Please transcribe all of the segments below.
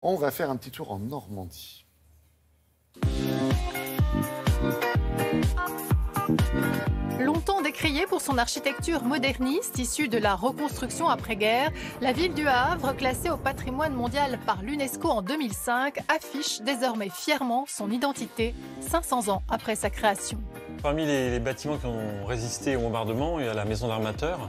On va faire un petit tour en Normandie. Longtemps décriée pour son architecture moderniste issue de la reconstruction après-guerre, la ville du Havre, classée au patrimoine mondial par l'UNESCO en 2005, affiche désormais fièrement son identité 500 ans après sa création. Parmi les bâtiments qui ont résisté au bombardement, il y a la maison d'armateur,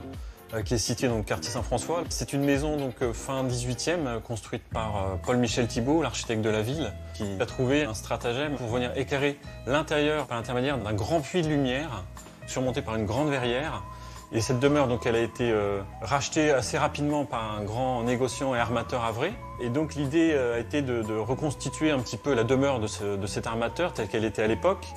qui est située dans le quartier Saint-François. C'est une maison fin 18e, construite par Paul-Michel Thibault, l'architecte de la ville, qui a trouvé un stratagème pour venir éclairer l'intérieur par l'intermédiaire d'un grand puits de lumière, surmonté par une grande verrière. Et cette demeure, elle a été rachetée assez rapidement par un grand négociant et armateur havrais. Et donc l'idée a été de reconstituer un petit peu la demeure de cet armateur telle qu'elle était à l'époque.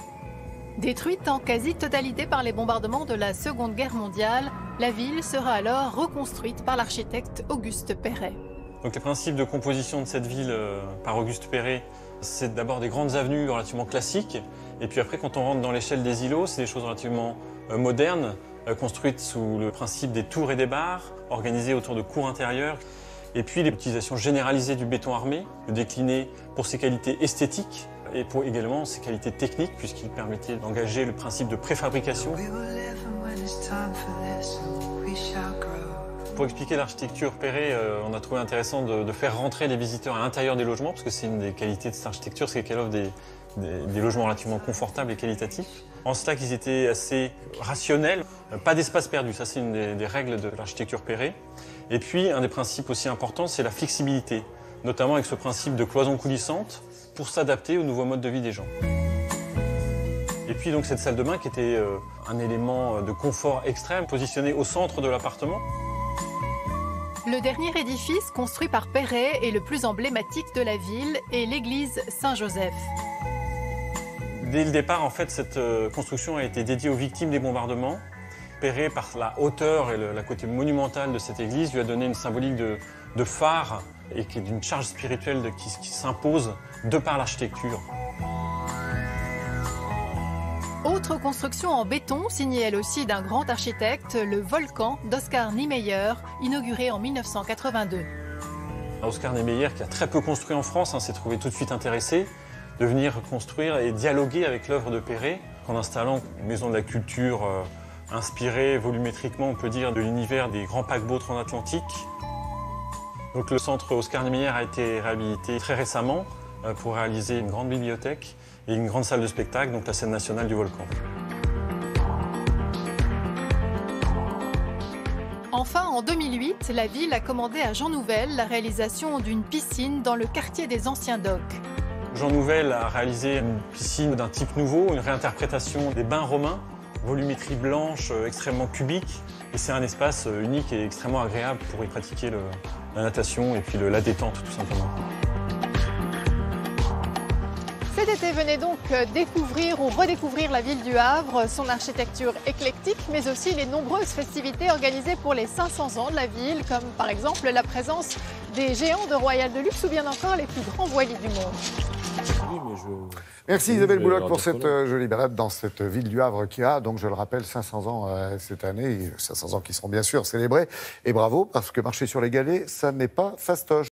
Détruite en quasi-totalité par les bombardements de la Seconde Guerre mondiale, la ville sera alors reconstruite par l'architecte Auguste Perret. Donc les principes de composition de cette ville par Auguste Perret, c'est d'abord des grandes avenues relativement classiques. Et puis après, quand on rentre dans l'échelle des îlots, c'est des choses relativement modernes, construites sous le principe des tours et des barres, organisées autour de cours intérieures. Et puis l'utilisation généralisée du béton armé, décliné pour ses qualités esthétiques et pour également ses qualités techniques, puisqu'il permettait d'engager le principe de préfabrication. Pour expliquer l'architecture Perret, on a trouvé intéressant de faire rentrer les visiteurs à l'intérieur des logements, parce que c'est une des qualités de cette architecture, c'est qu'elle offre des logements relativement confortables et qualitatifs. En cela qu'ils étaient assez rationnels, pas d'espace perdu, ça c'est une des règles de l'architecture Perret. Et puis un des principes aussi importants, c'est la flexibilité, notamment avec ce principe de cloison coulissante pour s'adapter au nouveau mode de vie des gens. Et puis donc cette salle de bain qui était un élément de confort extrême, positionné au centre de l'appartement. Le dernier édifice construit par Perret est le plus emblématique de la ville et l'église Saint-Joseph. Dès le départ, en fait, cette construction a été dédiée aux victimes des bombardements. Perret, par la hauteur et la côté monumentale de cette église, lui a donné une symbolique de phare et d'une charge spirituelle qui s'impose de par l'architecture. Autre construction en béton, signée elle aussi d'un grand architecte, le Volcan d'Oscar Niemeyer, inauguré en 1982. Oscar Niemeyer, qui a très peu construit en France, s'est trouvé tout de suite intéressé de venir construire et dialoguer avec l'œuvre de Perret, en installant une maison de la culture inspirée volumétriquement, on peut dire, de l'univers des grands paquebots transatlantiques. Donc le centre Oscar Niemeyer a été réhabilité très récemment pour réaliser une grande bibliothèque et une grande salle de spectacle, donc la scène nationale du Volcan. Enfin, en 2008, la ville a commandé à Jean Nouvel la réalisation d'une piscine dans le quartier des anciens docks. Jean Nouvel a réalisé une piscine d'un type nouveau, une réinterprétation des bains romains, volumétrie blanche, extrêmement cubique. Et c'est un espace unique et extrêmement agréable pour y pratiquer la natation et puis la détente, tout simplement. Cet été, venez donc découvrir ou redécouvrir la ville du Havre, son architecture éclectique, mais aussi les nombreuses festivités organisées pour les 500 ans de la ville, comme par exemple la présence des géants de Royal de Luxe ou bien encore les plus grands voiliers du monde. Merci Isabelle Bouloc pour cette jolie balade dans cette ville du Havre qui a, donc je le rappelle, 500 ans cette année, 500 ans qui seront bien sûr célébrés. Et bravo, parce que marcher sur les galets, ça n'est pas fastoche.